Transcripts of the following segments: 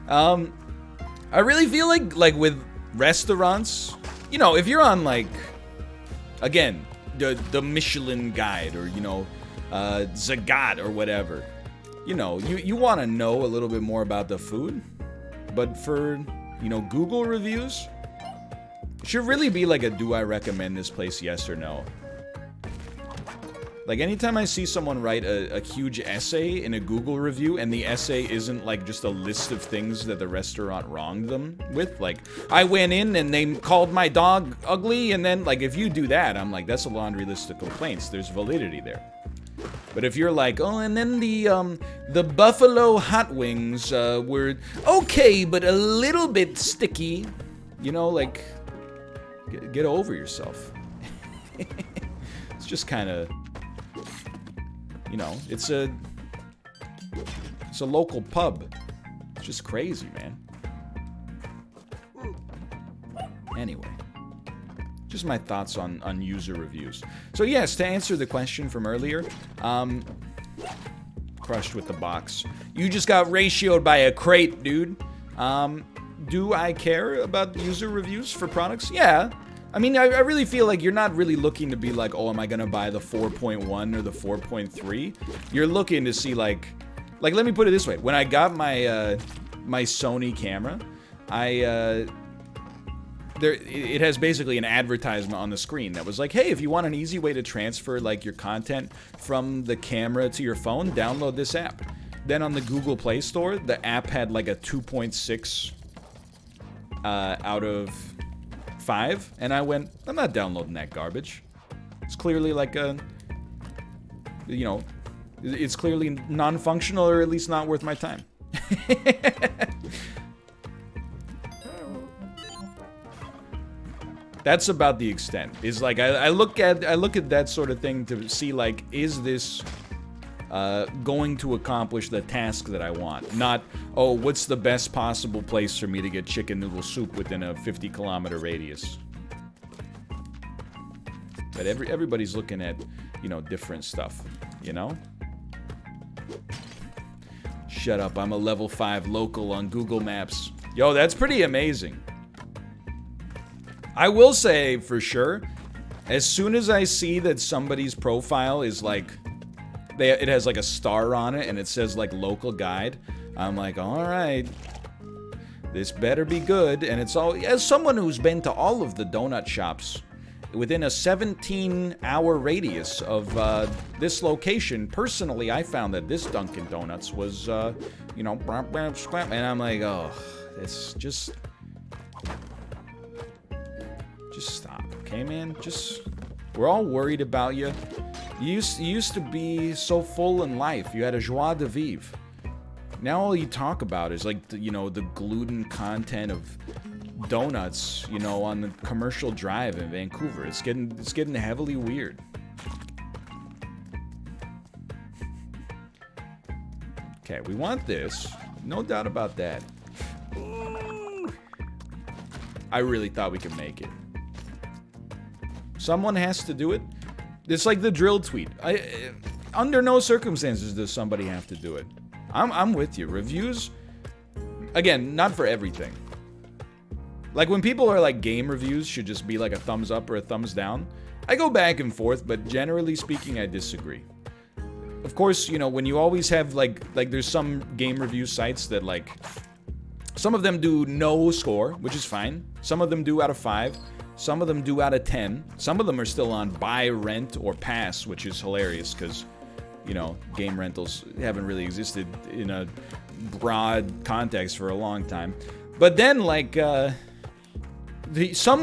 I really feel like with restaurants, you know, if you're on like, again, the Michelin Guide or, you know, Zagat or whatever, you know, you want to know a little bit more about the food. But for, you know, Google reviews, it should really be like a do I recommend this place, yes or no. Like, anytime I see someone write a huge essay in a Google review, and the essay isn't, like, just a list of things that the restaurant wronged them with, like, I went in and they called my dog ugly, and then, like, if you do that, I'm like, that's a laundry list of complaints. There's validity there. But if you're like, oh, and then the buffalo hot wings were okay, but a little bit sticky, you know, like, get over yourself. It's just kind of... You know, it's a local pub. It's just crazy, man. Anyway, just my thoughts on user reviews. So yes, to answer the question from earlier, crushed with the box. You just got ratioed by a crate, dude. Do I care about user reviews for products? Yeah. I mean, I really feel like you're not really looking to be like, oh, am I gonna buy the 4.1 or the 4.3? You're looking to see like let me put it this way. When I got my my Sony camera, it has basically an advertisement on the screen that was like, hey, if you want an easy way to transfer like your content from the camera to your phone, download this app. Then on the Google Play Store, the app had like a 2.6 out of 5, and I went, I'm not downloading that garbage. It's clearly like a, you know, it's clearly non-functional, or at least not worth my time. That's about the extent. Is like I look at that sort of thing to see like, is this going to accomplish the task that I want? Not, oh, what's the best possible place for me to get chicken noodle soup within a 50-kilometer radius? But everybody's looking at, you know, different stuff, you know? Shut up, I'm a level 5 local on Google Maps. Yo, that's pretty amazing. I will say, for sure, as soon as I see that somebody's profile is like, it has like a star on it and it says like local guide, I'm like, all right, this better be good. And it's all, as someone who's been to all of the donut shops within a 17-hour radius of this location, personally, I found that this Dunkin' Donuts was, you know, and I'm like, oh, it's just stop, okay, man? We're all worried about you. You used to be so full in life. You had a joie de vivre. Now all you talk about is like, you know, the gluten content of donuts, you know, on the commercial drive in Vancouver. It's getting heavily weird. Okay, we want this. No doubt about that. I really thought we could make it. Someone has to do it. It's like the drill tweet. Under no circumstances does somebody have to do it. I'm with you. Reviews, again, not for everything. Like when people are like, game reviews should just be like a thumbs up or a thumbs down, I go back and forth, but generally speaking, I disagree. Of course, you know, when you always have like there's some game review sites that like, some of them do no score, which is fine. Some of them do out of 5. Some of them do out of 10. Some of them are still on buy, rent, or pass, which is hilarious because, you know, game rentals haven't really existed in a broad context for a long time. But then, like, some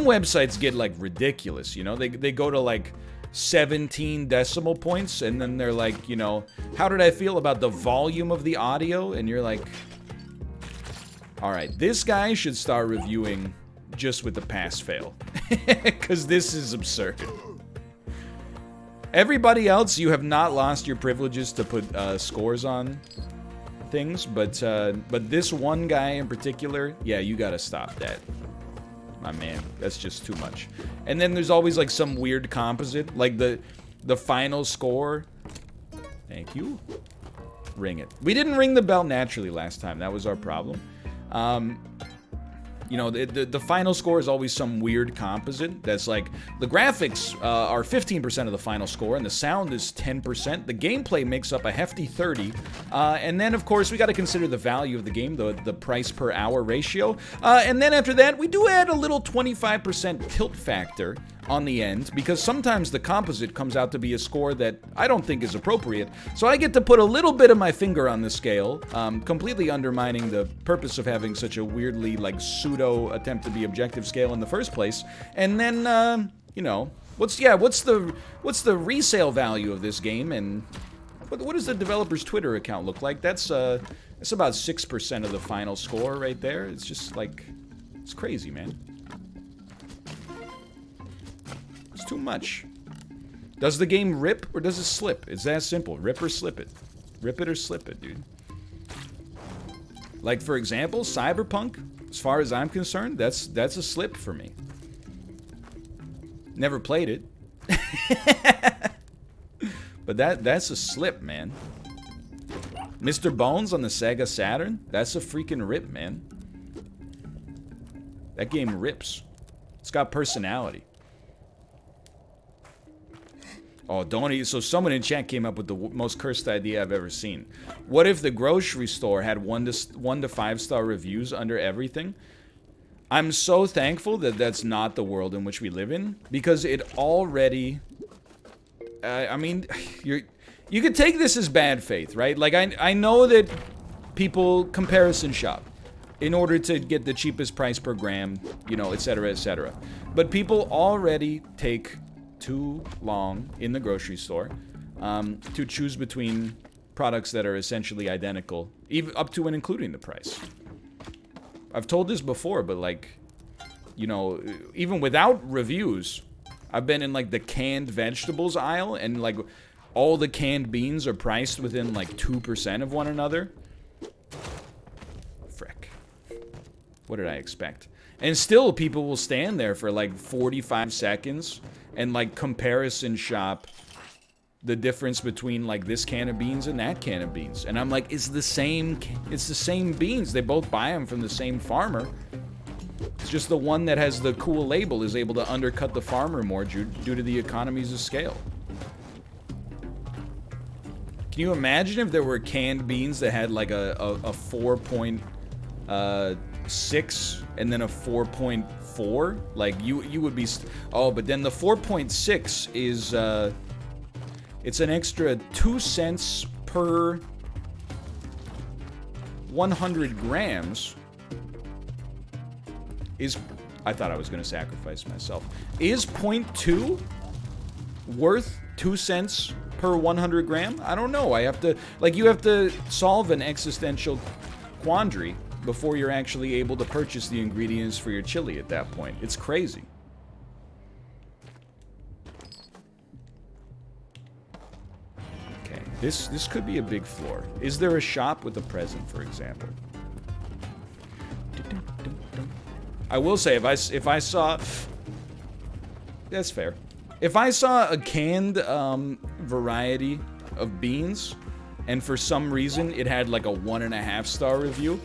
websites get, like, ridiculous, you know? They go to, like, 17 decimal points, and then they're like, you know, how did I feel about the volume of the audio? And you're like, all right, this guy should start reviewing just with the pass-fail. Because this is absurd. Everybody else, you have not lost your privileges to put scores on things, but this one guy in particular, yeah, you gotta stop that. My man, that's just too much. And then there's always like some weird composite, like the final score. Thank you. Ring it. We didn't ring the bell naturally last time. That was our problem. You know, the final score is always some weird composite that's like, the graphics are 15% of the final score, and the sound is 10%. The gameplay makes up a hefty 30%. And then, of course, we got to consider the value of the game, the price per hour ratio. And then after that, we do add a little 25% tilt factor on the end, because sometimes the composite comes out to be a score that I don't think is appropriate. So I get to put a little bit of my finger on the scale, completely undermining the purpose of having such a weirdly, like, pseudo attempt to be objective scale in the first place. And then, you know, what's the resale value of this game, and what does the developer's Twitter account look like? That's about 6% of the final score right there. It's just like, it's crazy, man. It's too much. Does the game rip or does it slip? It's that simple. Rip or slip it. Rip it or slip it, dude. Like, for example, Cyberpunk, as far as I'm concerned, that's a slip for me. Never played it. But that's a slip, man. Mr. Bones on the Sega Saturn, that's a freaking rip, man. That game rips. It's got personality. Oh, don't eat. So someone in chat came up with the most cursed idea I've ever seen. What if the grocery store had 1 to 5 star reviews under everything? I'm so thankful that that's not the world in which we live in, because it already... I mean, you could take this as bad faith, right? Like, I know that people comparison shop in order to get the cheapest price per gram, you know, etc., etc. But people already take too long in the grocery store to choose between products that are essentially identical, even up to and including the price. I've told this before, but like, you know, even without reviews, I've been in like the canned vegetables aisle, and like all the canned beans are priced within like 2% of one another. Frick. What did I expect? And still people will stand there for like 45 seconds and like comparison shop the difference between like this can of beans and that can of beans. And I'm like, it's the same beans. They both buy them from the same farmer. It's just the one that has the cool label is able to undercut the farmer more due to the economies of scale. Can you imagine if there were canned beans that had like a 4.6 and then a 4.4? Like, you would be... Oh, but then the 4.6 is, it's an extra 2 cents per 100 grams. Is... I thought I was going to sacrifice myself. Is 0.2 worth 2 cents per 100 gram? I don't know. I have to... Like, you have to solve an existential quandary before you're actually able to purchase the ingredients for your chili at that point. It's crazy. Okay, this could be a big floor. Is there a shop with a present, for example? I will say, if I saw... That's fair. If I saw a canned variety of beans, and for some reason it had like a 1.5 star review,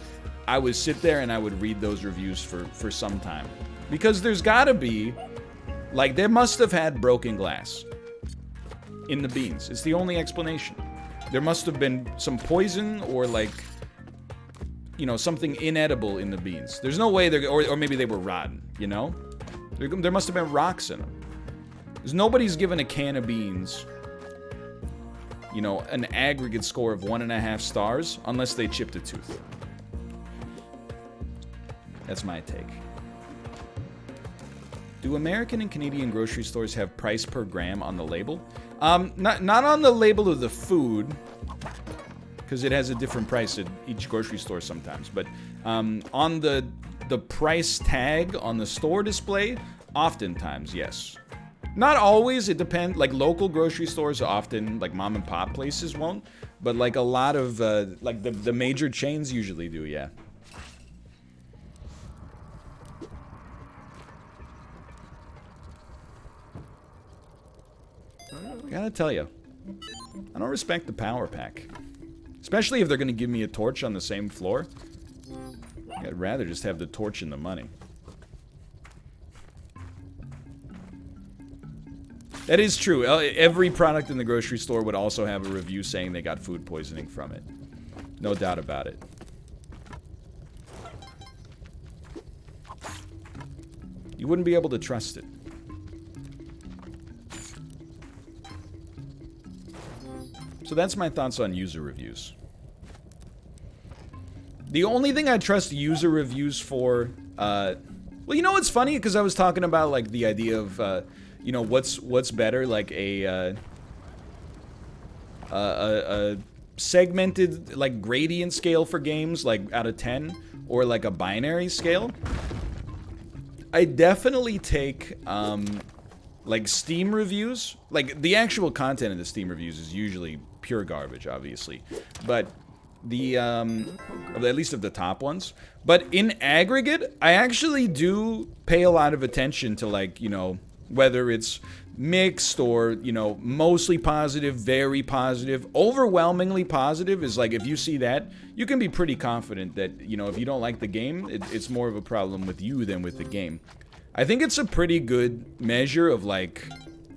I would sit there and I would read those reviews for some time. Because there's gotta be, like, they must have had broken glass in the beans. It's the only explanation. There must have been some poison or, like, you know, something inedible in the beans. There's no way they're, or maybe they were rotten, you know? There must have been rocks in them. Because nobody's given a can of beans, you know, an aggregate score of 1.5 stars unless they chipped a tooth. That's my take. Do American and Canadian grocery stores have price per gram on the label? Not on the label of the food, because it has a different price at each grocery store sometimes. But on the price tag on the store display, oftentimes, yes. Not always, it depends. Like, local grocery stores often, like mom and pop places won't. But like a lot of, like the major chains usually do, yeah. I gotta tell you, I don't respect the power pack. Especially if they're gonna give me a torch on the same floor. I'd rather just have the torch and the money. That is true. Every product in the grocery store would also have a review saying they got food poisoning from it. No doubt about it. You wouldn't be able to trust it. So that's my thoughts on user reviews. The only thing I trust user reviews for, well, you know what's funny? Because I was talking about, like, the idea of, you know, what's better, like a segmented, like, gradient scale for games, like, out of 10, or, like, a binary scale. I definitely take, like, Steam reviews. Like, the actual content of the Steam reviews is usually pure garbage, obviously. But the, at least of the top ones. But in aggregate, I actually do pay a lot of attention to, like, you know, whether it's mixed or, you know, mostly positive, very positive. Overwhelmingly positive is, like, if you see that, you can be pretty confident that, you know, if you don't like the game, it's more of a problem with you than with the game. I think it's a pretty good measure of, like,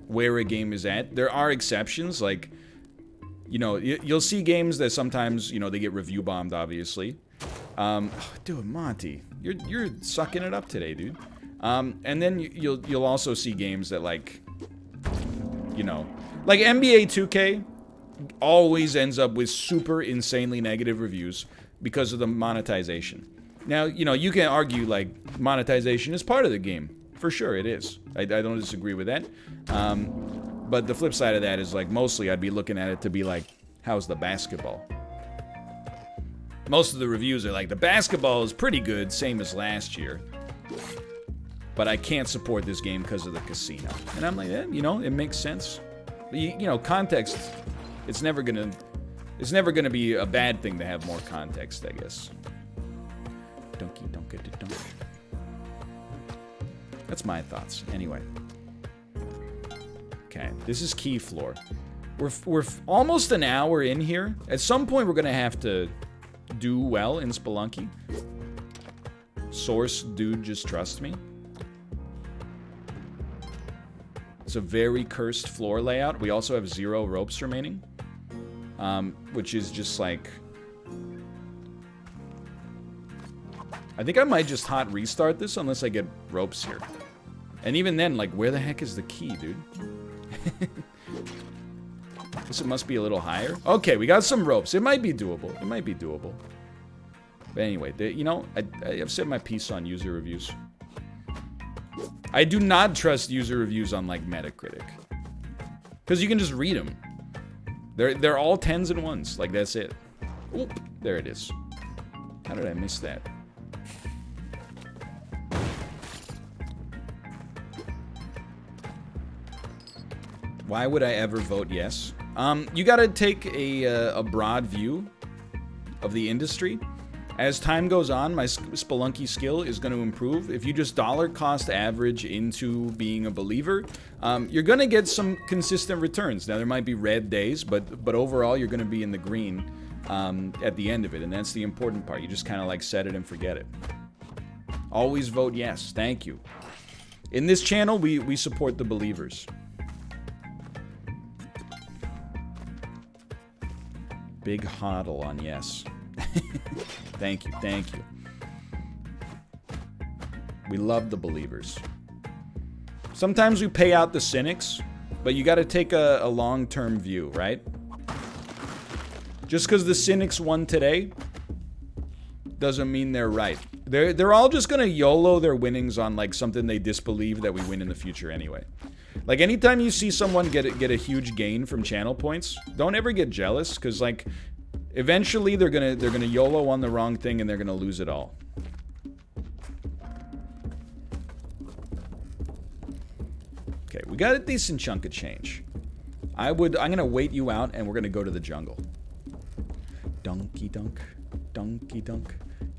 where a game is at. There are exceptions, like, you know, you'll see games that sometimes, you know, they get review bombed, obviously. Dude, Monty, you're sucking it up today, dude. And then you'll also see games that, like, you know, like NBA 2K always ends up with super insanely negative reviews because of the monetization. Now, you know, you can argue, like, monetization is part of the game. For sure, it is. I don't disagree with that. But the flip side of that is, like, mostly I'd be looking at it to be like, how's the basketball? Most of the reviews are like, the basketball is pretty good, same as last year. But I can't support this game because of the casino. And I'm like, you know, it makes sense. You know, context, it's never gonna be a bad thing to have more context, I guess. Donkey, donkey, donkey. That's my thoughts. Anyway. Okay, this is Key Floor. We're almost an hour in here. At some point, we're gonna have to do well in Spelunky. Source, dude, just trust me. It's a very cursed floor layout. We also have 0 ropes remaining, which is just like... I think I might just hot restart this unless I get ropes here. And even then, like, where the heck is the key, dude? Guess it must be a little higher. Okay, we got some ropes. It might be doable. It might be doable. But anyway, you know, I've said my piece on user reviews. I do not trust user reviews on, like, Metacritic. Because you can just read them. They're all 10s and 1s. Like, that's it. Oop, there it is. How did I miss that? Why would I ever vote yes? You gotta take a broad view of the industry. As time goes on, my Spelunky skill is going to improve. If you just dollar cost average into being a believer, you're going to get some consistent returns. Now, there might be red days, but overall, you're going to be in the green at the end of it, and that's the important part. You just kind of, like, set it and forget it. Always vote yes. Thank you. In this channel, we support the believers. Big hodl on yes. Thank you, thank you. We love the believers. Sometimes we pay out the cynics, but you gotta take a long-term view, right? Just because the cynics won today doesn't mean they're right. They're all just gonna YOLO their winnings on, like, something they disbelieve that we win in the future anyway. Like, anytime you see someone get a huge gain from channel points, don't ever get jealous, because, like, eventually they're gonna YOLO on the wrong thing and they're gonna lose it all. Okay, we got a decent chunk of change. I'm gonna wait you out and we're gonna go to the jungle. Donkey dunk, donkey dunk,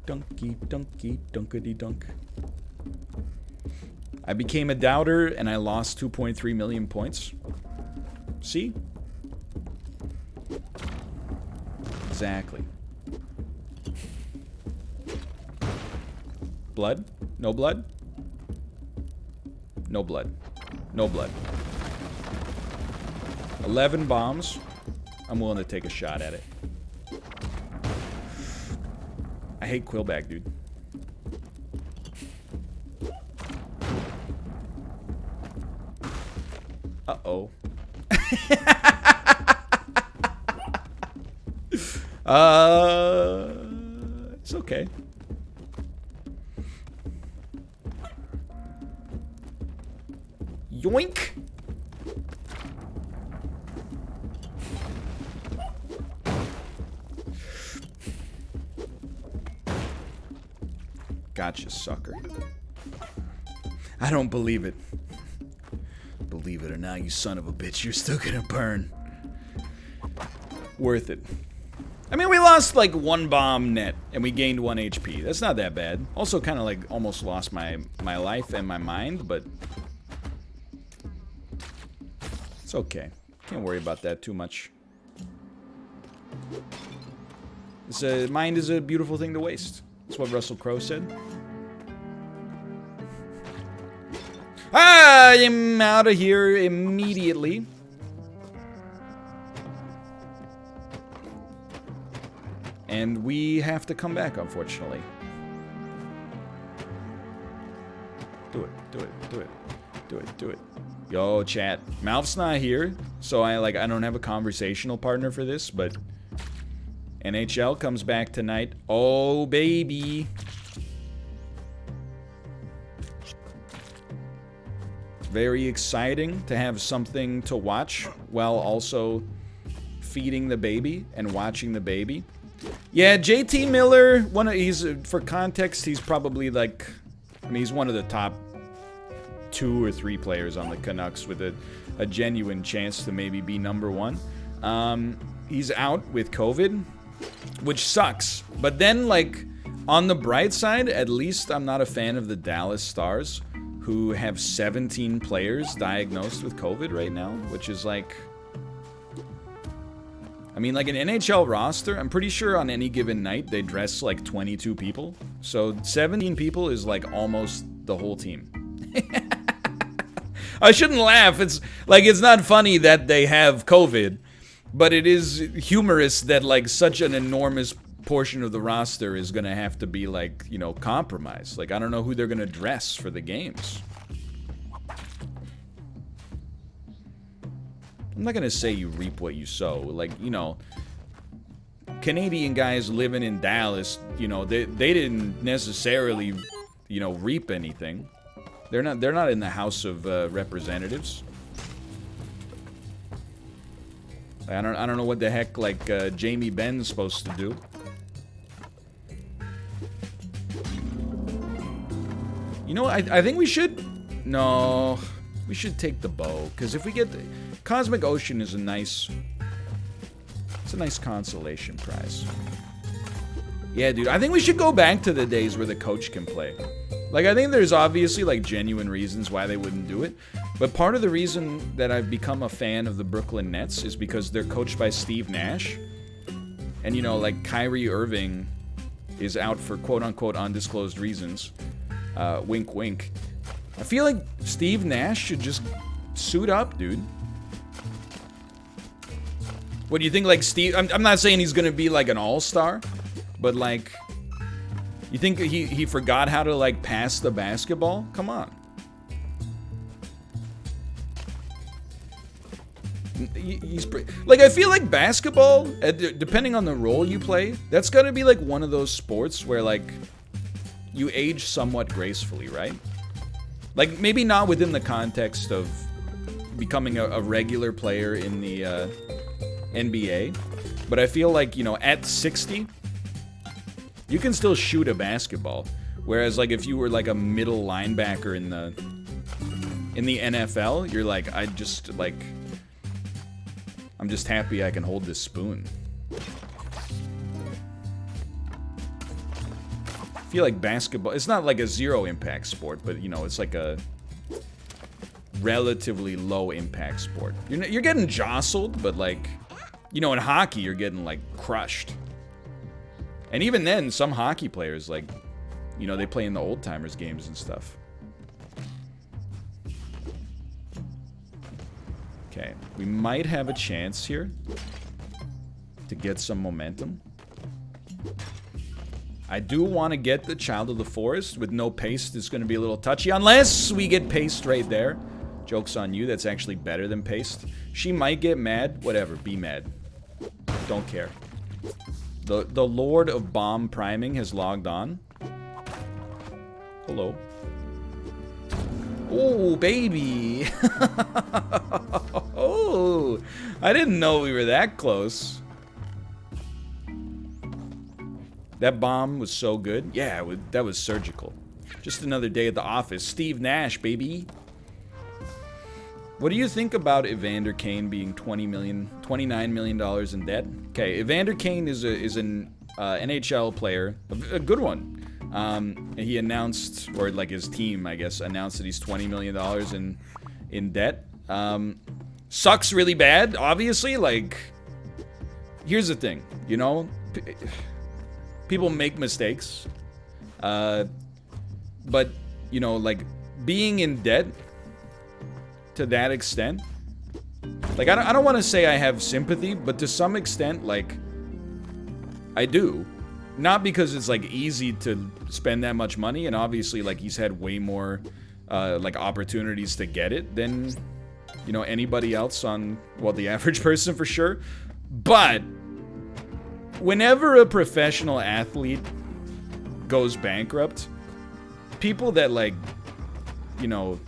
donkey donkey dunkity dunk. I became a doubter and I lost 2.3 million points. See? Exactly. Blood? No blood? No blood. No blood. 11 bombs. I'm willing to take a shot at it. I hate Quillback, dude. Uh-oh. It's okay. Yoink! Gotcha, sucker. I don't believe it. Believe it or not, you son of a bitch, you're still gonna burn. Worth it. I mean, we lost like 1 bomb net, and we gained 1 HP. That's not that bad. Also, kind of like almost lost my life and my mind, but it's okay. Can't worry about that too much. Mind is a beautiful thing to waste. That's what Russell Crowe said. I am out of here immediately. And we have to come back, unfortunately. Do it, do it, do it, do it, do it. Yo, chat. Malph's not here, so I don't have a conversational partner for this, but NHL comes back tonight. Oh, baby. Very exciting to have something to watch while also feeding the baby and watching the baby. Yeah, JT Miller, he's for context, he's probably like, I mean, he's one of the top 2 or 3 players on the Canucks with a genuine chance to maybe be #1. He's out with COVID, which sucks. But then, like, on the bright side, at least I'm not a fan of the Dallas Stars, who have 17 players diagnosed with COVID right now, which is like, I mean, like an NHL roster, I'm pretty sure on any given night they dress like 22 people. So 17 people is like almost the whole team. I shouldn't laugh. It's like, it's not funny that they have COVID, but it is humorous that like such an enormous portion of the roster is going to have to be like, you know, compromised. Like, I don't know who they're going to dress for the games. I'm not going to say you reap what you sow. Like, you know, Canadian guys living in Dallas, you know, they didn't necessarily, you know, reap anything. They're not in the House of Representatives. I don't know what the heck like Jamie Benn's supposed to do. You know, I think we should. No, we should take the bow, because if we get the Cosmic Ocean is a nice. It's a nice consolation prize. Yeah, dude, I think we should go back to the days where the coach can play. Like, I think there's obviously, like, genuine reasons why they wouldn't do it. But part of the reason that I've become a fan of the Brooklyn Nets is because they're coached by Steve Nash. And, you know, like, Kyrie Irving is out for quote-unquote undisclosed reasons. Wink, wink. I feel like Steve Nash should just suit up, dude. What do you think, like, Steve... I'm not saying he's gonna be, like, an all-star, but, like... You think he forgot how to, like, pass the basketball? Come on. Like, I feel like basketball, depending on the role you play, that's gotta be, like, one of those sports where, like, you age somewhat gracefully, right? Like, maybe not within the context of becoming a regular player in the NBA, but I feel like, you know, at 60... you can still shoot a basketball, whereas like if you were like a middle linebacker in the NFL, you're like, I'm just happy I can hold this spoon. I feel like basketball, it's not like a zero impact sport, but you know, it's like a relatively low impact sport. You're getting jostled, but like, you know, in hockey, you're getting like crushed. And even then, some hockey players, like, You know, they play in the old timers games and stuff. Okay, we might have a chance here to get some momentum. I do want to get the Child of the Forest with no paste. It's going to be a little touchy unless we get paste right there. Joke's on you, that's actually better than paste. She might get mad. Whatever, be mad. Don't care. The Lord of Bomb Priming has logged on. Hello. Oh, baby. Oh, I didn't know we were that close. That bomb was so good. Yeah, that was surgical. Just another day at the office. Steve Nash, baby. What do you think about Evander Kane being $29 million in debt? Okay, Evander Kane is an NHL player, a good one. He announced, or like his team, I guess, announced that he's $20 million in debt. Sucks really bad, obviously. Like, here's the thing, you know, people make mistakes, but you know, like being in debt to that extent, like I don't want to say I have sympathy, but to some extent, like I do. Not because it's like easy to spend that much money, and obviously like he's had way more like opportunities to get it than, you know, anybody else on, well, the average person for sure. But whenever a professional athlete goes bankrupt, people that like, you know,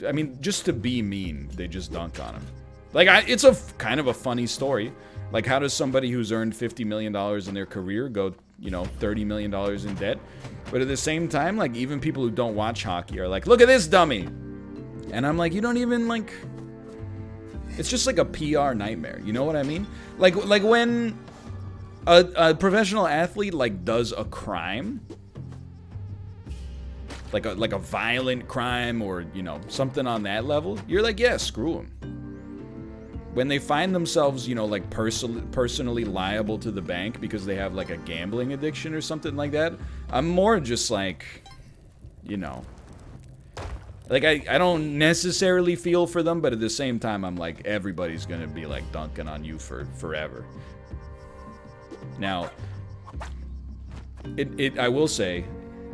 I mean, just to be mean, they just dunk on him. Like, it's a kind of a funny story. Like, how does somebody who's earned $50 million in their career go, you know, $30 million in debt? But at the same time, like, even people who don't watch hockey are like, look at this dummy. And I'm like, you don't even, like, it's just like a PR nightmare. You know what I mean? Like when a professional athlete, like, does a crime, like a violent crime or, you know, something on that level, you're like, yeah, screw him. When they find themselves, you know, like personally liable to the bank because they have like a gambling addiction or something like that, I'm more just like, you know, like I don't necessarily feel for them, but at the same time, I'm like, everybody's gonna be like dunking on you for forever. Now, I will say,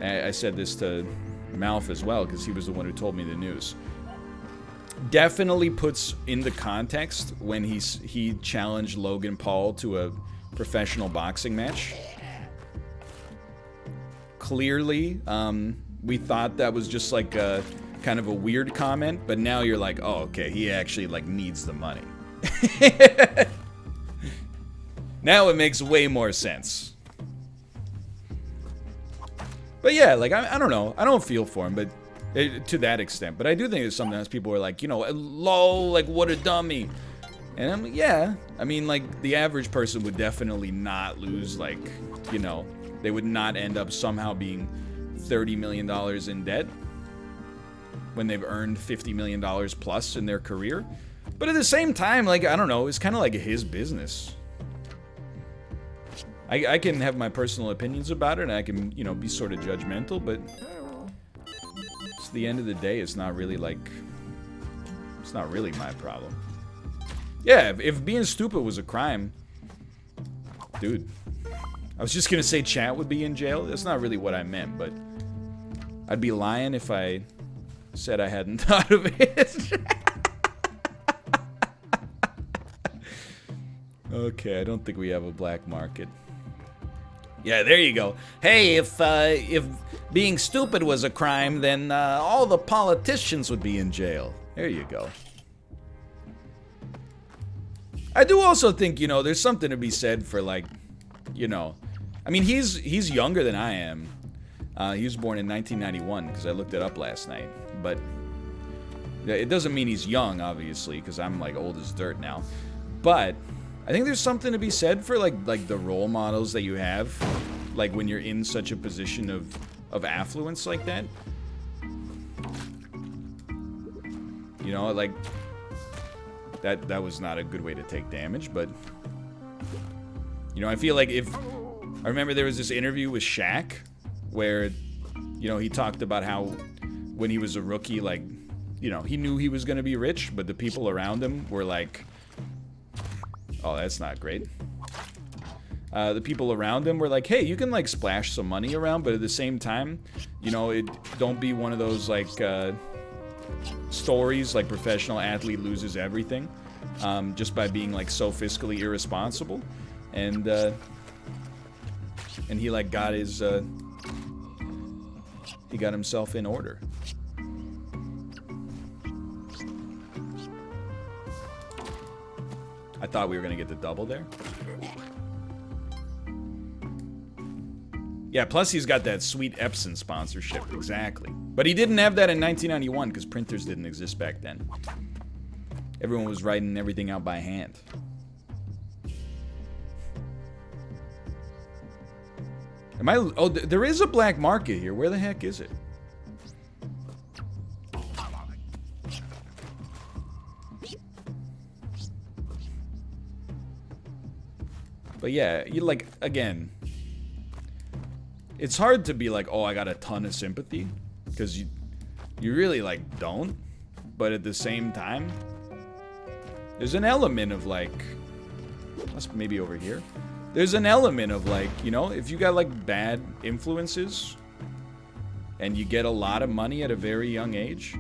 I said this to Malf as well because he was the one who told me the news. Definitely puts into context when he challenged Logan Paul to a professional boxing match. Clearly, we thought that was just like a kind of a weird comment, but now you're like, oh, okay, he actually like needs the money. Now it makes way more sense. But yeah, like I don't know, I don't feel for him, but to that extent, but I do think that sometimes people are like, you know, lol, like what a dummy. And I'm like, yeah, I mean, like the average person would definitely not lose, like, you know, they would not end up somehow being $30 million in debt when they've earned $50 million plus in their career. But at the same time, like, I don't know, it's kind of like his business. I can have my personal opinions about it, and I can, you know, be sort of judgmental, but at the end of the day, it's not really like, it's not really my problem. Yeah, if being stupid was a crime, dude, I was just gonna say chat would be in jail. That's not really what I meant, but I'd be lying if I said I hadn't thought of it. Okay, I don't think we have a black market. Yeah, there you go. Hey, if being stupid was a crime, then all the politicians would be in jail. There you go. I do also think, you know, there's something to be said for, like, you know, I mean, he's younger than I am. He was born in 1991, because I looked it up last night. But it doesn't mean he's young, obviously, because I'm, like, old as dirt now. But I think there's something to be said for, like the role models that you have, like, when you're in such a position of affluence like that. You know, like, that was not a good way to take damage, but, you know, I feel like if I remember there was this interview with Shaq where, you know, he talked about how when he was a rookie, like, you know, he knew he was going to be rich, but the people around him were like, oh, that's not great. The people around him were like, hey, you can, like, splash some money around, but at the same time, you know, don't be one of those, like, stories like professional athlete loses everything just by being, like, so fiscally irresponsible. And he, like, got his, he got himself in order. I thought we were going to get the double there. Yeah, plus he's got that sweet Epson sponsorship. Exactly. But he didn't have that in 1991 because printers didn't exist back then. Everyone was writing everything out by hand. Am I... Oh, there is a black market here. Where the heck is it? But yeah, you like, again, it's hard to be like, oh, I got a ton of sympathy, because you really, like, don't. But at the same time, there's an element of, like, maybe over here. There's an element of, like, you know, if you got, like, bad influences and you get a lot of money at a very young age,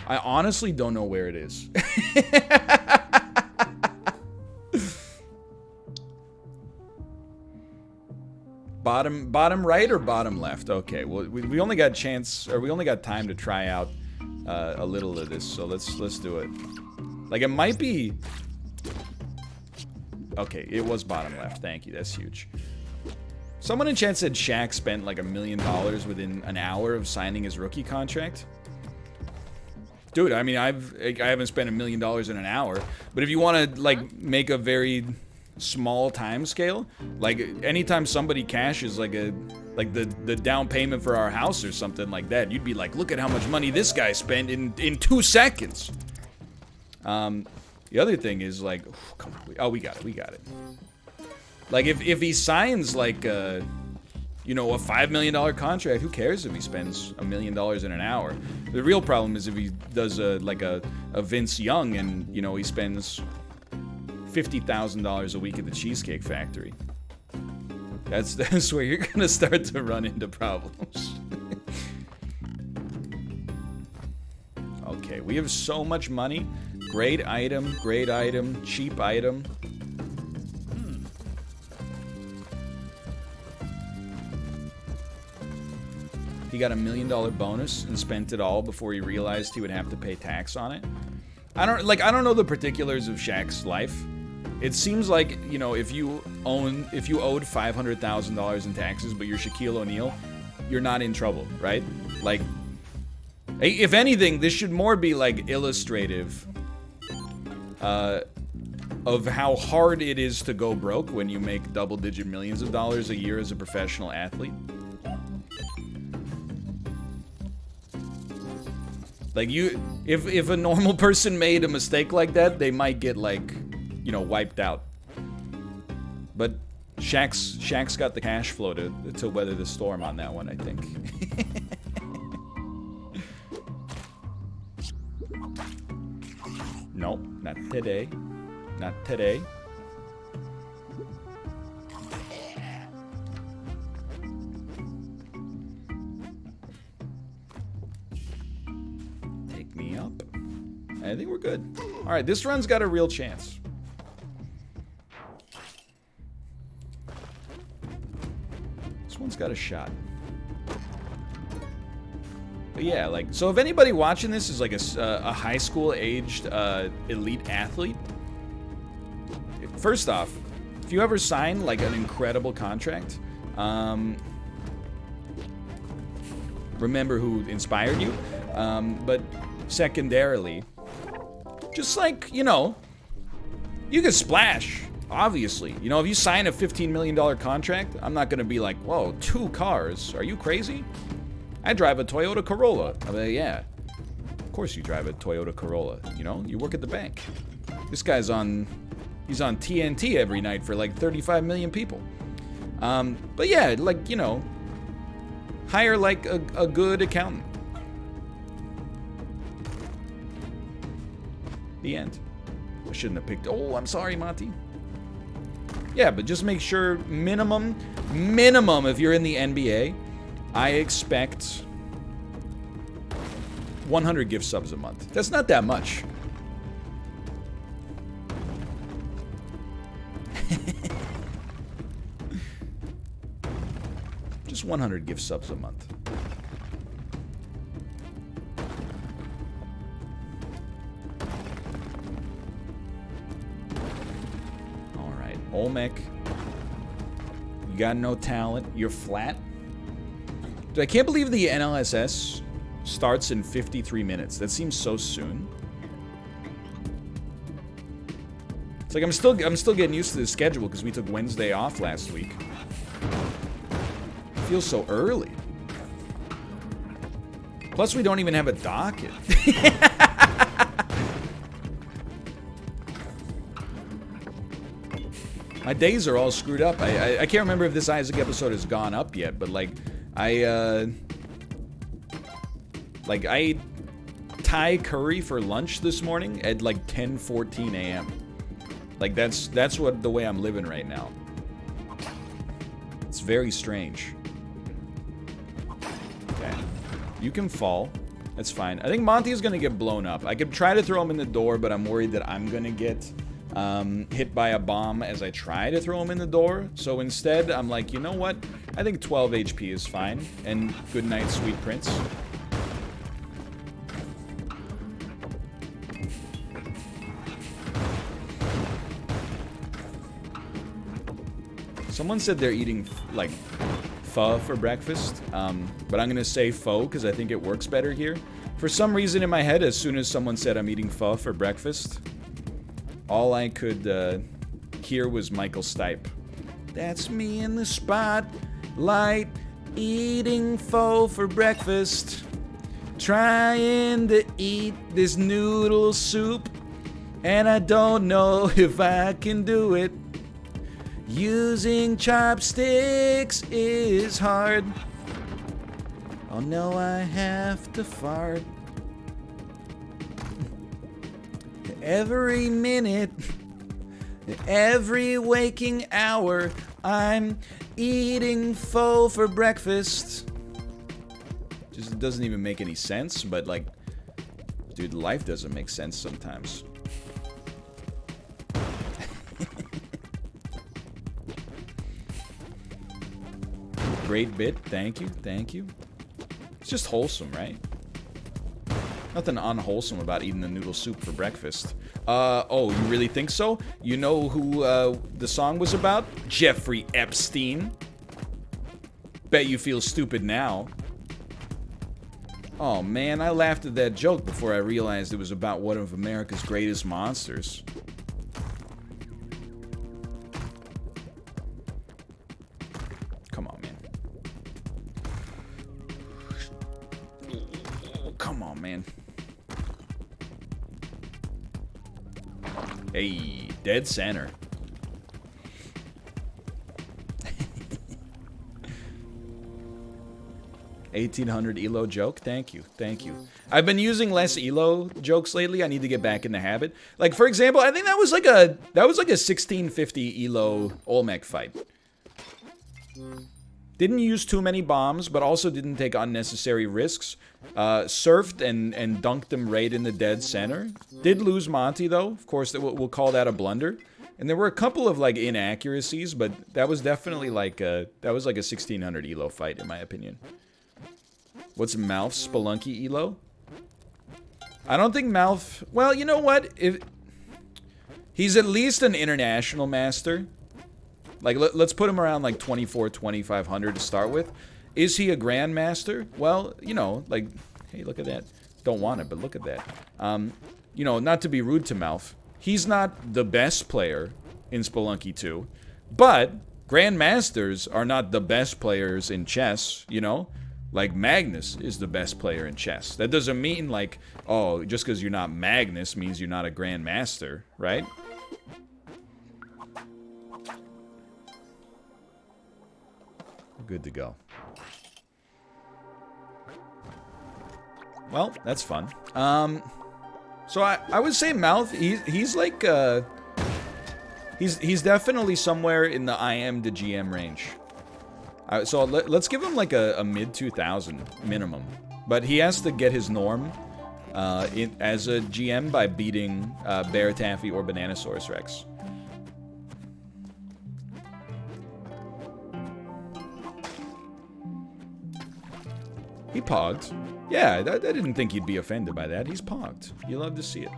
I honestly don't know where it is. Bottom right or bottom left? Okay, well, we only got chance, or we only got time to try out a little of this, so let's do it. Like, it might be... Okay, it was bottom left. Thank you, that's huge. Someone in chat said Shaq spent like $1 million within an hour of signing his rookie contract. Dude, I mean, I haven't spent $1 million in an hour, but if you want to, like, make a very small time scale, like, anytime somebody cashes like the down payment for our house or something like that, you'd be like, look at how much money this guy spent in 2 seconds. The other thing is, like, come on, oh, we got it. Like, if he signs, like, you know, a $5 million contract, who cares if he spends $1 million in an hour? The real problem is if he does like a Vince Young and, you know, he spends $50,000 a week at the Cheesecake Factory. That's where you're gonna start to run into problems. Okay, we have so much money. Great item, cheap item. He got $1 million bonus and spent it all before he realized he would have to pay tax on it. I don't know the particulars of Shaq's life. It seems like, you know, if you owed $500,000 in taxes, but you're Shaquille O'Neal, you're not in trouble, right? Like, if anything, this should more be like illustrative of how hard it is to go broke when you make double-digit millions of dollars a year as a professional athlete. Like, if a normal person made a mistake like that, they might get, like, you know, wiped out. But Shaq's got the cash flow to weather the storm on that one, I think. Nope, not today. Not today. Take me up. I think we're good. All right, this run's got a real chance. This one's got a shot. But yeah, like, so if anybody watching this is like a high school aged elite athlete, first off, if you ever sign like an incredible contract, remember who inspired you. But secondarily, just like, you know, you can splash, obviously. You know, if you sign a $15 million contract, I'm not gonna be like, whoa, 2 cars, are you crazy? I drive a Toyota Corolla. I mean, yeah, of course you drive a Toyota Corolla. You know, you work at the bank. This guy's on He's on TNT every night for like 35 million people. But yeah, like, you know, hire like a good accountant. The end. I shouldn't have picked. Oh, I'm sorry, Monty. Yeah, but just make sure minimum if you're in the NBA, I expect 100 gift subs a month. That's not that much. Just 100 gift subs a month. Alright, Olmec. You got no talent. You're flat. Dude, I can't believe the NLSS starts in 53 minutes. That seems so soon. It's like I'm still getting used to the schedule because we took Wednesday off last week. It feels so early. Plus, we don't even have a docket. My days are all screwed up. I can't remember if this Isaac episode has gone up yet, but like I ate Thai curry for lunch this morning at like 10:14 a.m. Like that's the way I'm living right now. It's very strange. Okay. You can fall. That's fine. I think Monty is gonna get blown up. I could try to throw him in the door, but I'm worried that I'm gonna get hit by a bomb as I try to throw him in the door. So instead, I'm like, you know what? I think 12 HP is fine. And good night, sweet prince. Someone said they're eating, like, pho for breakfast. But I'm gonna say pho because I think it works better here. For some reason in my head, as soon as someone said I'm eating pho for breakfast, all I could hear was Michael Stipe. That's me in the spotlight, eating pho for breakfast. Trying to eat this noodle soup, and I don't know if I can do it. Using chopsticks is hard. Oh no, I have to fart. Every minute, every waking hour, I'm eating pho for breakfast. Just doesn't even make any sense, but like, dude, life doesn't make sense sometimes. Great bit, thank you, thank you. It's just wholesome, right? Nothing unwholesome about eating the noodle soup for breakfast. Oh, you really think so? You know who the song was about? Jeffrey Epstein. Bet you feel stupid now. Oh man, I laughed at that joke before I realized it was about one of America's greatest monsters. Come on, man. Come on, man. Hey, dead center. $1,800 ELO joke. Thank you, thank you. I've been using less ELO jokes lately. I need to get back in the habit. Like for example, I think that was like a 1650 ELO Olmec fight. Didn't use too many bombs, but also didn't take unnecessary risks. Surfed and dunked him right in the dead center. Did lose Monty, though. Of course, we'll call that a blunder. And there were a couple of, like, inaccuracies, but that was definitely, like, that was like a 1600 ELO fight, in my opinion. What's Malph's Spelunky ELO? I don't think Malph... Well, you know what? He's at least an international master. Like, let's put him around, like, 2,500 to start with. Is he a grandmaster? Well, you know, like, hey, look at that. Don't want it, but look at that. You know, not to be rude to Malph. He's not the best player in Spelunky 2. But grandmasters are not the best players in chess, you know? Like, Magnus is the best player in chess. That doesn't mean, like, oh, just because you're not Magnus means you're not a grandmaster, right? Good to go. Well, that's fun. So I would say Mouth, he's like, he's definitely somewhere in the IM to GM range. So let's give him like a mid-2000 minimum. But he has to get his norm as a GM by beating Bear Taffy or Bananosaurus Rex. He pogged. Yeah, I didn't think you'd be offended by that. He's pogged. You love to see it.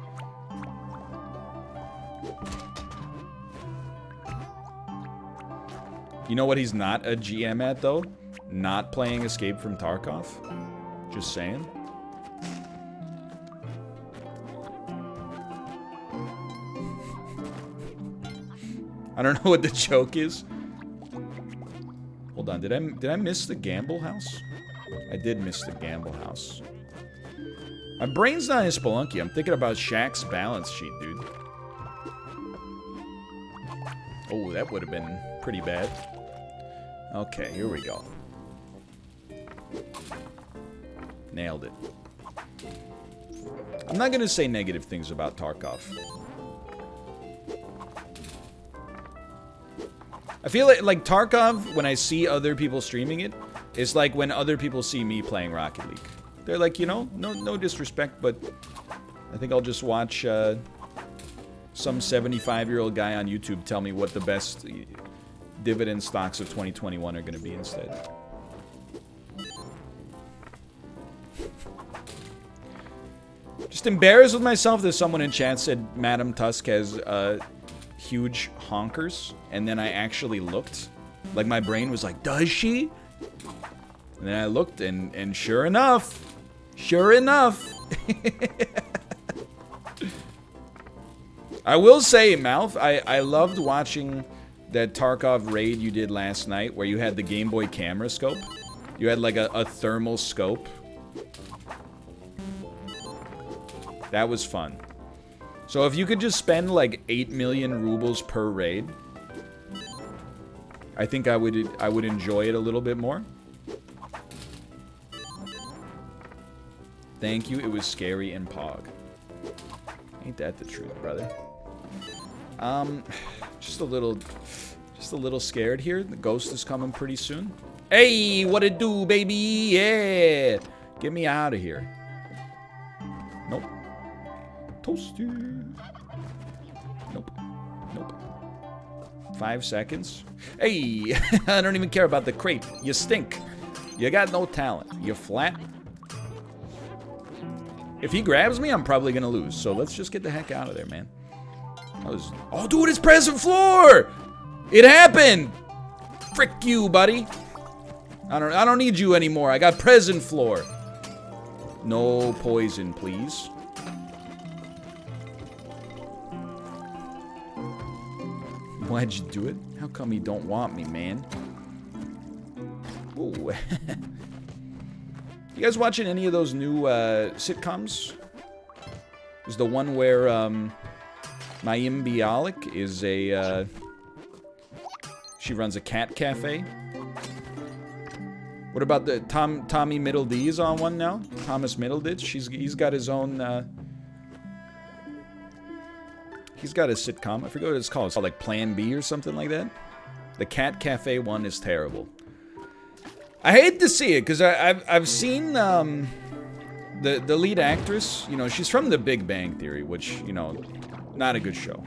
You know what he's not a GM at, though? Not playing Escape from Tarkov. Just saying. I don't know what the joke is. Hold on, did I miss the Gamble House? I did miss the Gamble House. My brain's not in Spelunky. I'm thinking about Shaq's balance sheet, dude. Oh, that would have been pretty bad. Okay, here we go. Nailed it. I'm not gonna say negative things about Tarkov. I feel like Tarkov, when I see other people streaming it, is like when other people see me playing Rocket League. They're like, you know, no disrespect, but I think I'll just watch some 75-year-old guy on YouTube tell me what the best dividend stocks of 2021 are going to be instead. Just embarrassed with myself that someone in chat said Madam Tusk has huge honkers, and then I actually looked. Like, my brain was like, does she? And then I looked, and sure enough, I will say, Mouth, I loved watching that Tarkov raid you did last night where you had the Game Boy camera scope. You had like a thermal scope. That was fun. So if you could just spend like 8 million rubles per raid, I think I would enjoy it a little bit more. Thank you, it was scary and pog. Ain't that the truth, brother? Just a little scared here. The ghost is coming pretty soon. Hey, what it do, baby? Yeah! Get me out of here. Nope. Toaster. Nope. 5 seconds. Hey! I don't even care about the crepe. You stink. You got no talent. You're flat. If he grabs me, I'm probably gonna lose. So let's just get the heck out of there, man. Oh, dude, it's present floor! It happened! Frick you, buddy. I don't need you anymore. I got present floor. No poison, please. Why'd you do it? How come you don't want me, man? Ooh. You guys watching any of those new sitcoms? There's the one where Mayim Bialik is a she runs a cat cafe. What about the Tommy Middleditch is on one now? Thomas Middleditch. He's got his own he's got a sitcom. I forget what it's called. It's called like Plan B or something like that. The cat cafe one is terrible. I hate to see it because I've seen the lead actress. You know, she's from The Big Bang Theory, which, you know, not a good show,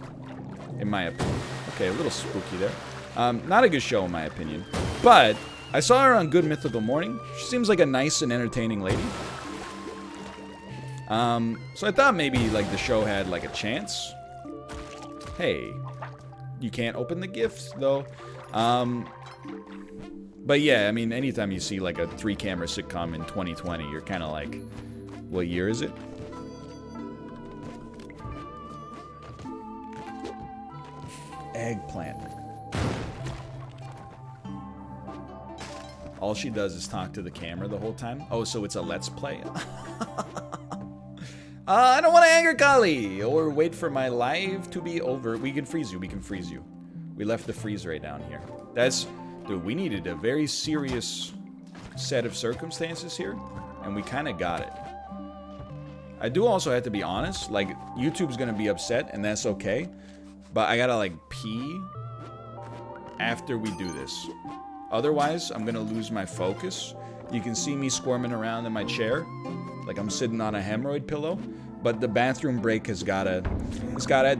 in my opinion. Okay, a little spooky there. Not a good show in my opinion. But I saw her on Good Mythical Morning. She seems like a nice and entertaining lady. So I thought maybe like the show had like a chance. Hey, you can't open the gifts though. But yeah, I mean, anytime you see like a 3-camera sitcom in 2020, you're kind of like, what year is it? Eggplant. All she does is talk to the camera the whole time. Oh, so it's a let's play. I don't want to anger Kali or wait for my live to be over. We can freeze you. We can freeze you. We left the freeze ray down here. Dude, we needed a very serious set of circumstances here, and we kind of got it. I do also have to be honest, like, YouTube's gonna be upset, and that's okay. But I gotta, like, pee after we do this. Otherwise, I'm gonna lose my focus. You can see me squirming around in my chair, like I'm sitting on a hemorrhoid pillow. But the bathroom break has gotta... It's gotta...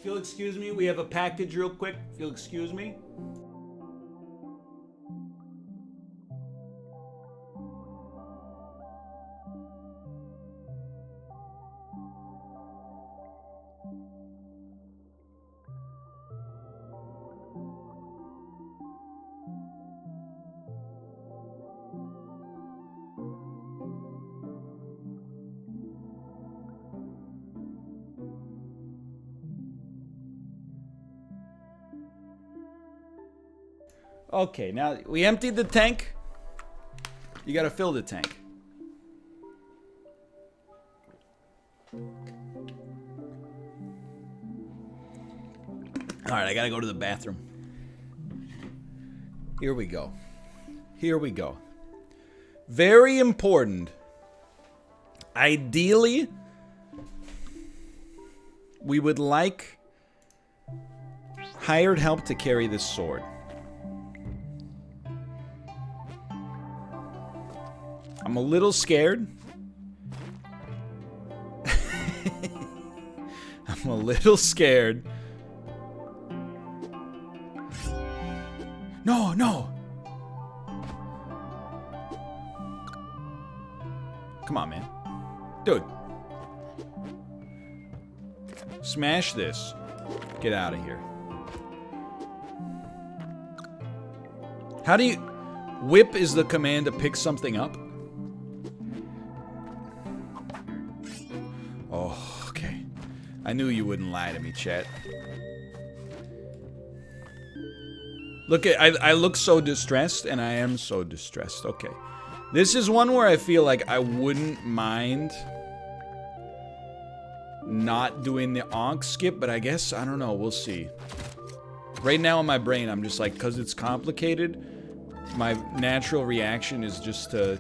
If you'll excuse me, we have a package real quick. If you'll excuse me. Okay, now we emptied the tank. You gotta fill the tank. Alright, I gotta go to the bathroom. Here we go. Here we go. Very important. Ideally, we would like hired help to carry this sword. I'm a little scared. I'm a little scared. No, no. Come on, man. Dude. Smash this. Get out of here. How do you... Whip is the command to pick something up? Oh, okay. I knew you wouldn't lie to me, chat. Look at... I look so distressed, and I am so distressed. Okay. This is one where I feel like I wouldn't mind not doing the onk skip, but I guess, I don't know, we'll see. Right now in my brain, I'm just like, because it's complicated, my natural reaction is just to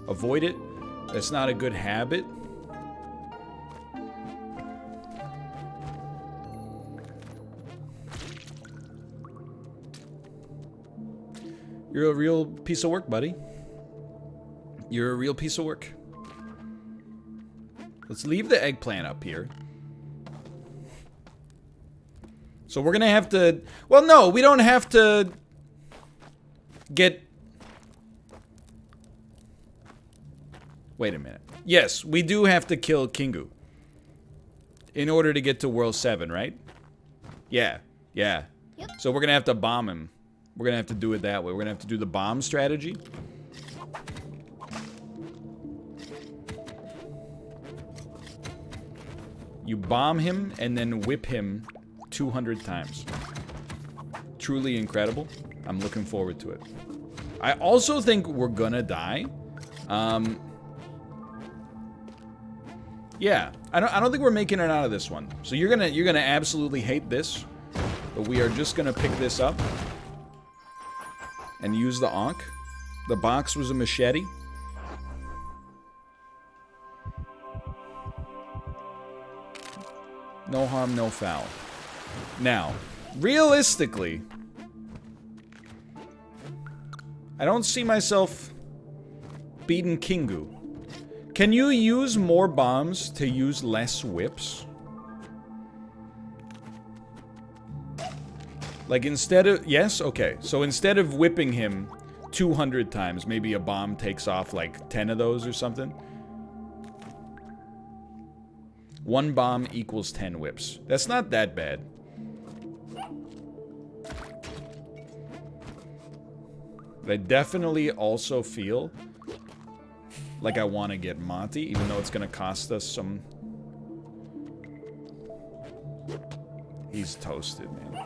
avoid it. That's not a good habit. You're a real piece of work, buddy. You're a real piece of work. Let's leave the eggplant up here. So we're gonna have to... Well, no, we don't have to get... Wait a minute. Yes, we do have to kill Kingu in order to get to World 7, right? Yeah, yeah. Yep. So we're gonna have to bomb him. We're gonna have to do it that way. We're gonna have to do the bomb strategy. You bomb him and then whip him 200 times. Truly incredible. I'm looking forward to it. I also think we're gonna die. Yeah, I don't think we're making it out of this one. So you're gonna absolutely hate this, but we are just gonna pick this up and use the Ankh. The box was a machete. No harm, no foul. Now, realistically, I don't see myself beating Kingu. Can you use more bombs to use less whips? Like instead of... Yes? Okay. So instead of whipping him 200 times, maybe a bomb takes off like 10 of those or something? One bomb equals 10 whips. That's not that bad. But I definitely also feel like I want to get Monty, even though it's going to cost us some... He's toasted, man.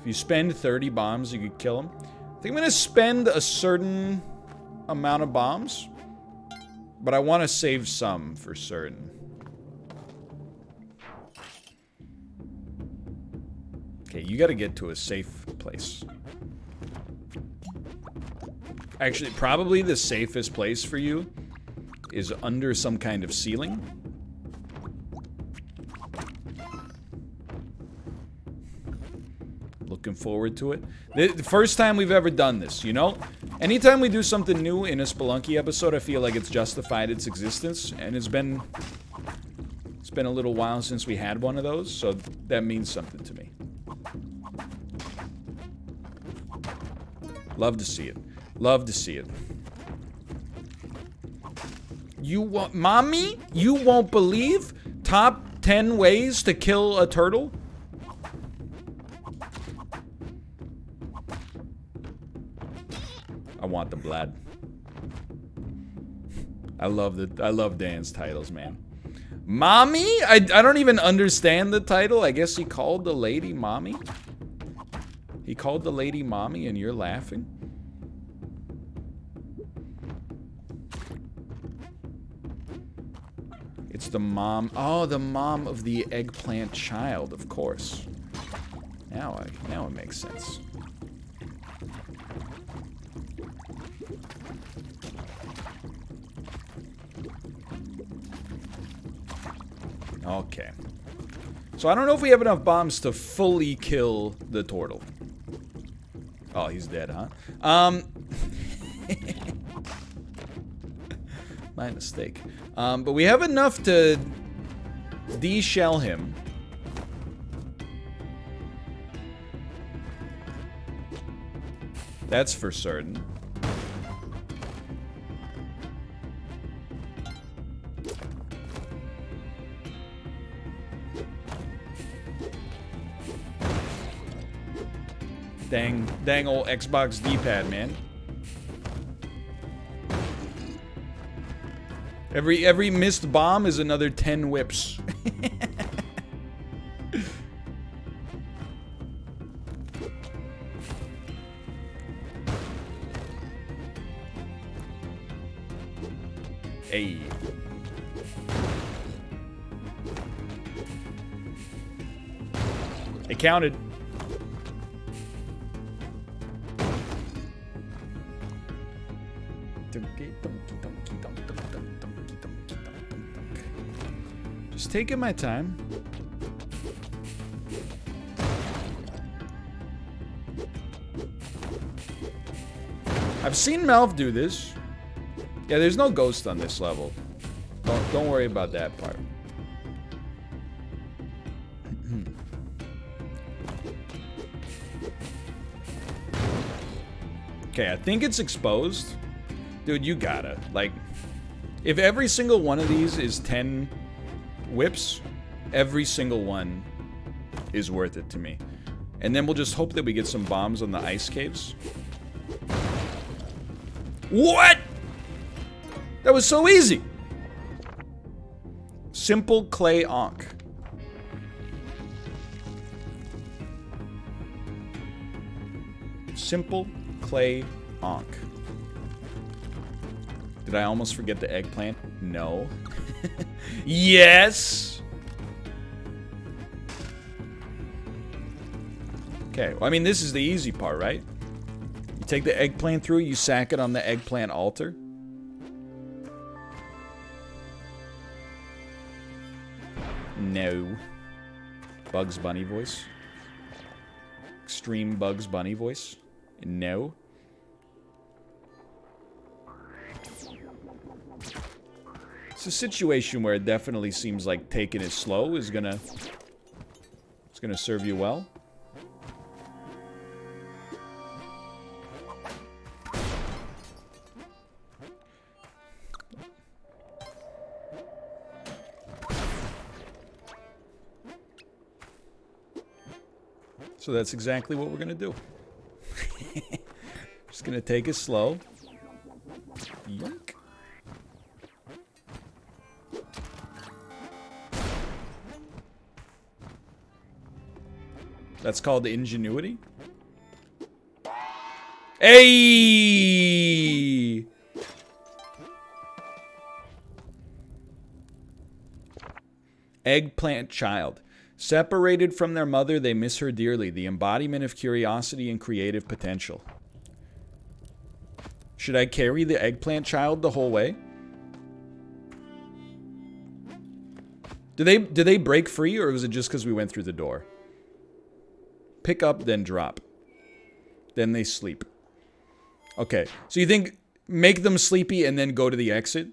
If you spend 30 bombs, you could kill him. I think I'm going to spend a certain amount of bombs, but I want to save some for certain. Okay, you gotta get to a safe place. Actually, probably the safest place for you is under some kind of ceiling. Looking forward to it. The first time we've ever done this, you know? Anytime we do something new in a Spelunky episode, I feel like it's justified its existence, and it's been a little while since we had one of those, so that means something to me. Love to see it. Love to see it. You want... Mommy? You won't believe? Top 10 ways to kill a turtle? I want the blood. I love Dan's titles, man. Mommy? I don't even understand the title. I guess he called the lady Mommy. He called the lady Mommy and you're laughing? It's the mom. Oh, the mom of the eggplant child, of course. Now it makes sense. Okay. So I don't know if we have enough bombs to fully kill the turtle. Oh, he's dead, huh? My mistake. But we have enough to de-shell him. That's for certain. Dang old Xbox D-pad, man. Every missed bomb is another 10 whips. Hey. It counted. Just taking my time. I've seen Malv do this. Yeah, there's no ghost on this level. Don't worry about that part. Okay, I think it's exposed. Dude, you gotta. Like, if every single one of these is 10 whips, every single one is worth it to me. And then we'll just hope that we get some bombs on the ice caves. What? That was so easy. Simple clay Ankh. Simple clay Onk. Did I almost forget the eggplant? No. Yes! Okay, well, I mean, this is the easy part, right? You take the eggplant through, you sack it on the eggplant altar. No. Bugs Bunny voice. Extreme Bugs Bunny voice. No. It's a situation where it definitely seems like taking it slow is gonna serve you well. So that's exactly what we're gonna do. Just gonna take it slow. Yoink. That's called ingenuity. Hey! Eggplant child. Separated from their mother, they miss her dearly. The embodiment of curiosity and creative potential. Should I carry the eggplant child the whole way? Do they break free, or was it just because we went through the door? Pick up, then drop. Then they sleep. Okay, so you think make them sleepy and then go to the exit?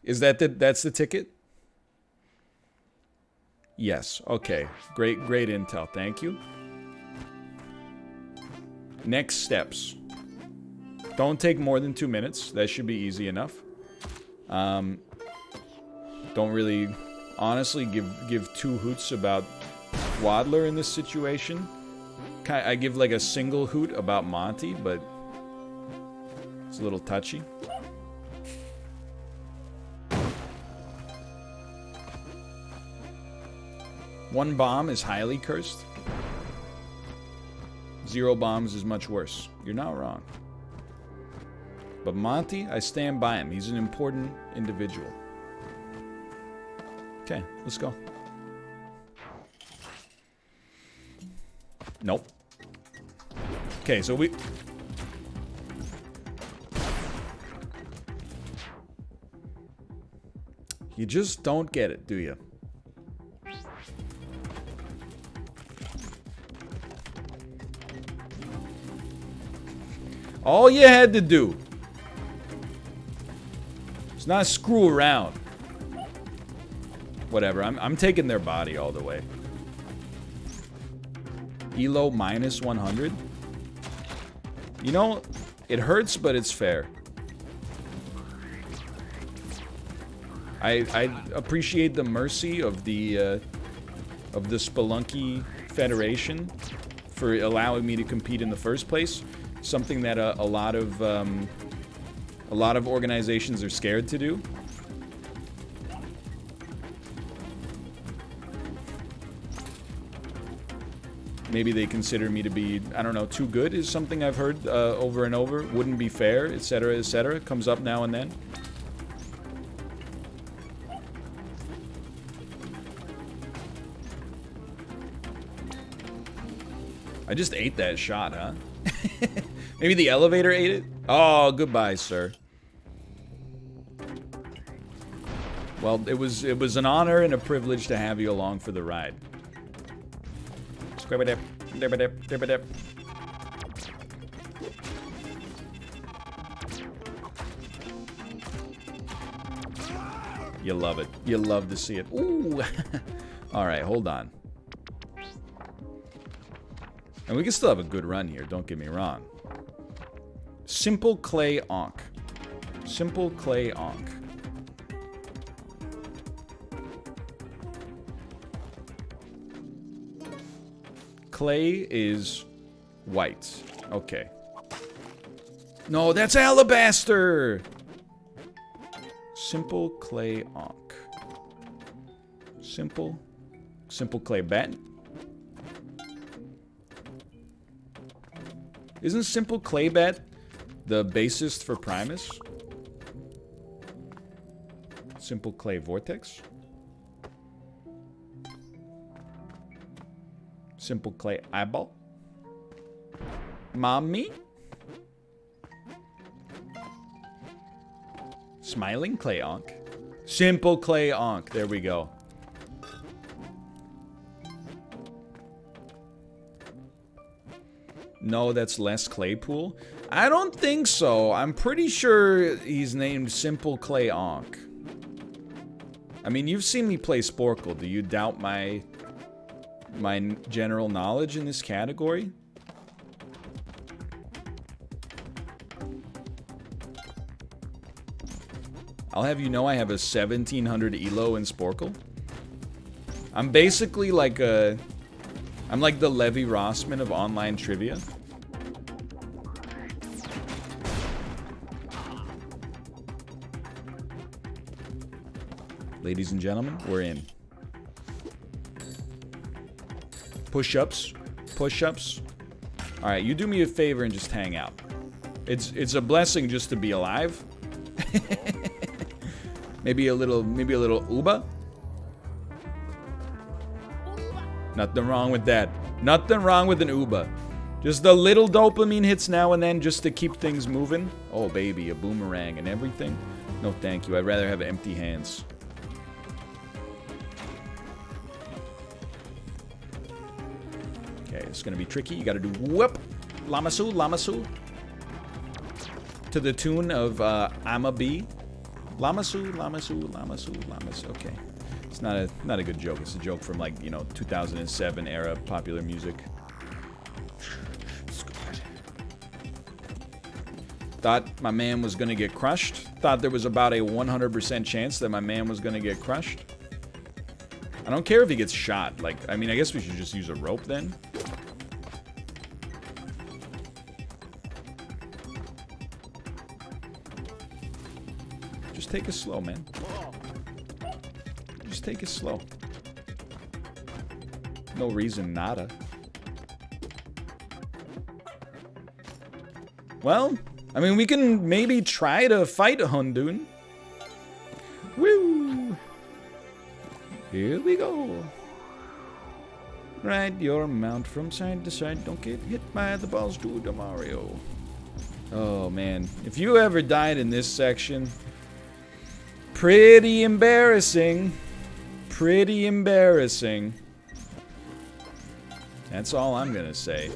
Is that's the ticket? Yes. Okay. Great intel. Thank you. Next steps. Don't take more than 2 minutes. That should be easy enough. Don't really, honestly, give two hoots about Waddler in this situation. I give like a single hoot about Monty, but it's a little touchy. One bomb is highly cursed. 0 bombs is much worse. You're not wrong. But Monty, I stand by him. He's an important individual. Okay, let's go. Nope. Okay, so we... You just don't get it, do you? All you had to do is not screw around. Whatever, I'm taking their body all the way. Elo minus 100. You know, it hurts, but it's fair. I appreciate the mercy of the Spelunky Federation for allowing me to compete in the first place. Something that a lot of organizations are scared to do. Maybe they consider me to be, I don't know, too good is something I've heard over and over. Wouldn't be fair, etc., etc. Comes up now and then. I just ate that shot, huh? Maybe the elevator ate it? Oh, goodbye, sir. Well, it was an honor and a privilege to have you along for the ride. Squibba-dip, dibba-dip, dibba-dip. You love it. You love to see it. Ooh. All right, hold on. And we can still have a good run here, don't get me wrong. Simple clay onk. Simple clay onk. Clay is white. Okay. No, that's alabaster! Simple clay onk. Simple clay bat. Isn't Simple Claybat The bassist for Primus. Simple Clay Vortex. Simple Clay Eyeball. Mommy. Smiling Clay Onk. Simple Clay Onk. There we go. No, that's Les Claypool. I don't think so. I'm pretty sure he's named Simple Clay Onk. I mean, you've seen me play Sporkle. Do you doubt my general knowledge in this category? I'll have you know I have a 1700 elo in Sporkle. I'm basically like I'm like the Levi Rossman of online trivia. Ladies and gentlemen, we're in. Push-ups. Push-ups. Alright, you do me a favor and just hang out. It's a blessing just to be alive. maybe a little Uba. Nothing wrong with that. Nothing wrong with an Uba. Just a little dopamine hits now and then just to keep things moving. Oh baby, a boomerang and everything. No thank you, I'd rather have empty hands. Okay, it's gonna be tricky. You gotta do whoop, Lamasu, Lamasu. To the tune of I'm a bee. Lamasu, Lamasu, Lamasu, Lamasu. Okay. It's not a good joke. It's a joke from like, you know, 2007 era popular music. Thought my man was gonna get crushed. Thought there was about a 100% chance that my man was gonna get crushed. I don't care if he gets shot. Like, I mean, I guess we should just use a rope then. Just take it slow, man. Just take it slow. No reason, nada. Well, I mean, we can maybe try to fight Hundun. Woo! Here we go. Ride your mount from side to side. Don't get hit by the balls, do the Mario. Oh, man. If you ever died in this section, pretty embarrassing. Pretty embarrassing. That's all I'm gonna say.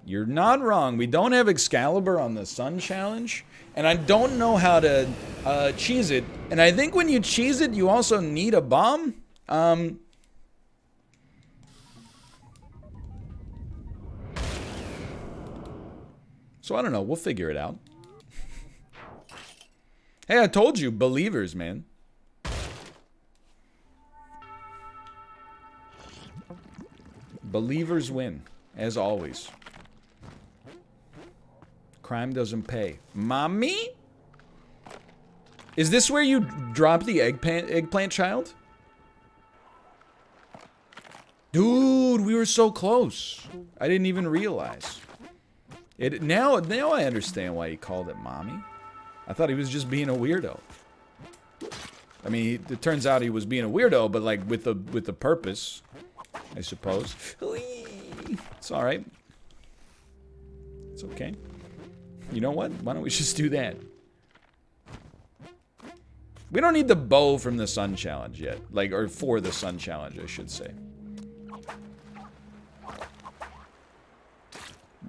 You're not wrong. We don't have Excalibur on the Sun Challenge. And I don't know how to cheese it. And I think when you cheese it, you also need a bomb. So I don't know. We'll figure it out. Hey, I told you. Believers, man. Believers win. As always. Crime doesn't pay. Mommy? Is this where you drop the eggplant child? Dude, we were so close. I didn't even realize. Now I understand why he called it mommy. I thought he was just being a weirdo. I mean, it turns out he was being a weirdo, but like with a purpose, I suppose. It's all right. It's okay. You know what? Why don't we just do that? We don't need the bow from the Sun Challenge yet. Like, or for the Sun Challenge, I should say.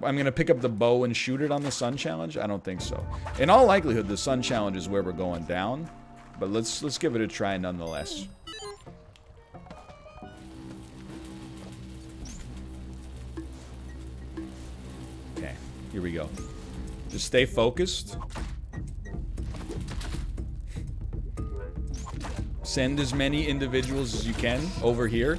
I'm gonna pick up the bow and shoot it on the Sun Challenge? I don't think so. In all likelihood, the Sun Challenge is where we're going down. But let's give it a try nonetheless. Okay, here we go. Just stay focused. Send as many individuals as you can over here.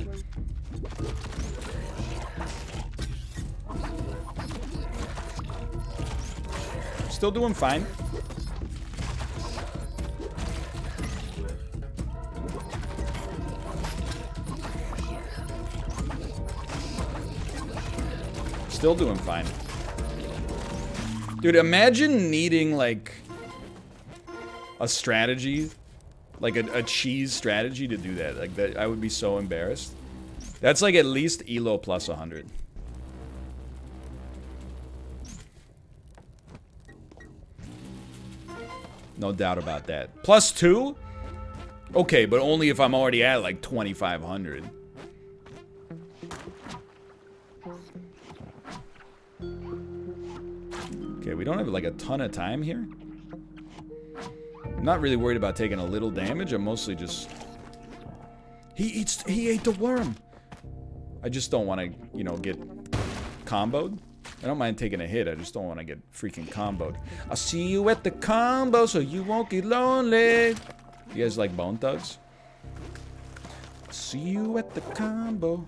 Still doing fine. Still doing fine. Dude, imagine needing, like, a strategy. Like, a cheese strategy to do that. Like, that, I would be so embarrassed. That's, like, at least Elo plus 100. No doubt about that. Plus 2? Okay, but only if I'm already at, like, 2,500. Okay, we don't have, like, a ton of time here. I'm not really worried about taking a little damage. I'm mostly just... He ate the worm! I just don't want to, you know, get comboed. I don't mind taking a hit. I just don't want to get freaking comboed. I'll see you at the combo so you won't get lonely. You guys like Bone Thugs? See you at the combo.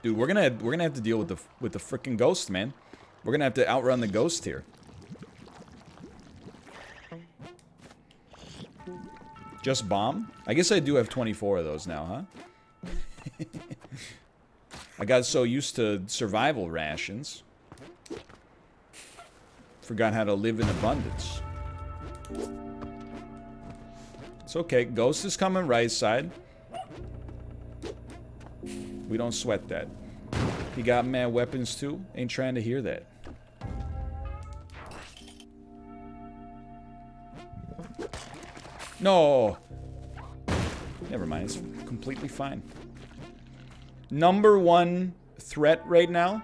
Dude, we're gonna have to deal with the freaking ghost, man. We're gonna have to outrun the ghost here. Just bomb? I guess I do have 24 of those now, huh? I got so used to survival rations. Forgot how to live in abundance. It's okay. Ghost is coming right side. We don't sweat that. He got mad weapons too. Ain't trying to hear that. No. Never mind. It's completely fine. Number one threat right now.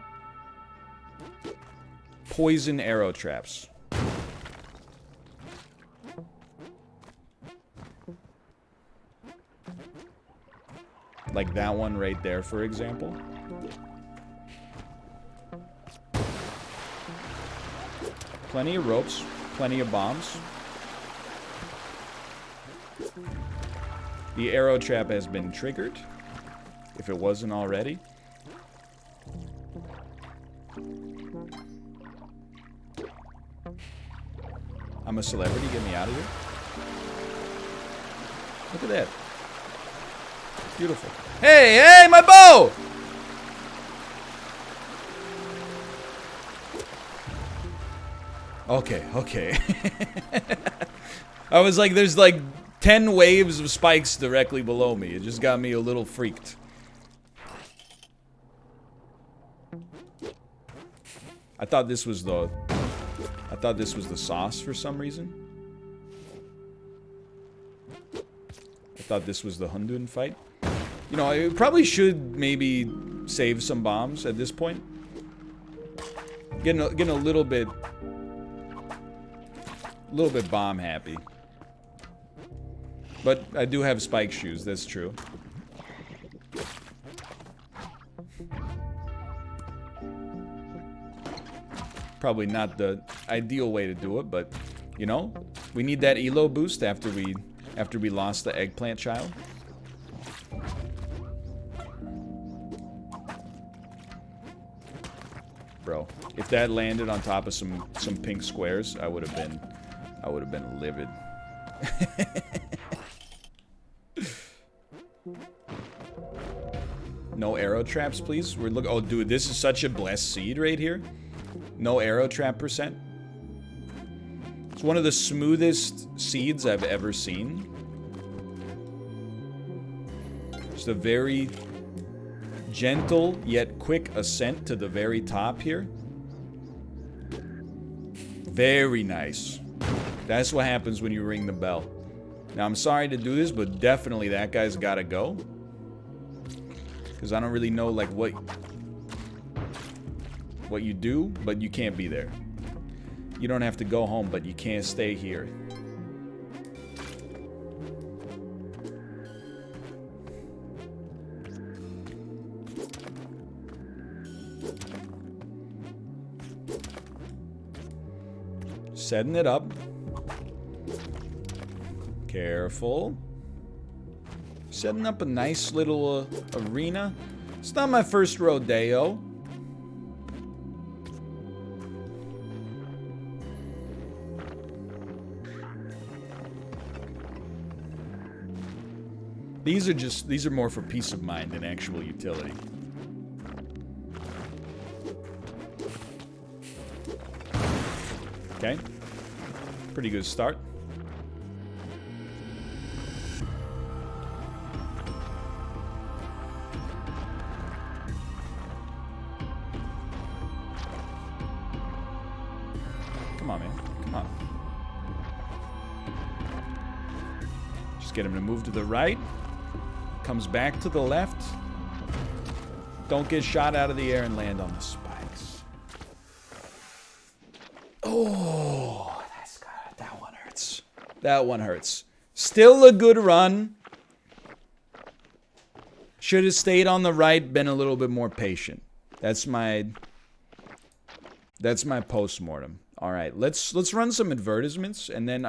Poison arrow traps. Like that one right there, for example. Plenty of ropes, plenty of bombs. The arrow trap has been triggered, if it wasn't already. I'm a celebrity, get me out of here. Look at that. Beautiful. Hey, hey, my bow! Okay, okay. I was like, there's like 10 waves of spikes directly below me. It just got me a little freaked. I thought this was the sauce for some reason. I thought this was the Hundun fight. You know, I probably should maybe save some bombs at this point. Getting a little bit bomb happy. But I do have spike shoes, that's true. Probably not the ideal way to do it, but you know, we need that elo boost after we lost the eggplant child. Bro, if that landed on top of some pink squares, I would have been livid. No arrow traps, please. We're look. Oh, dude, this is such a blessed seed right here. No arrow trap percent. It's one of the smoothest seeds I've ever seen. Just a very gentle yet quick ascent to the very top here. Very nice. That's what happens when you ring the bell. Now, I'm sorry to do this, but definitely that guy's gotta go. Because I don't really know, like, what you do, but you can't be there. You don't have to go home, but you can't stay here. Setting it up. Careful. Setting up a nice little arena. It's not my first rodeo. These are more for peace of mind than actual utility. Okay. Pretty good start. Come on, man. Come on. Just get him to move to the right. Comes back to the left. Don't get shot out of the air and land on the spikes. Oh, that's good. That one hurts. That one hurts. Still a good run. Should have stayed on the right, been a little bit more patient. That's my post-mortem. All right, let's run some advertisements, and then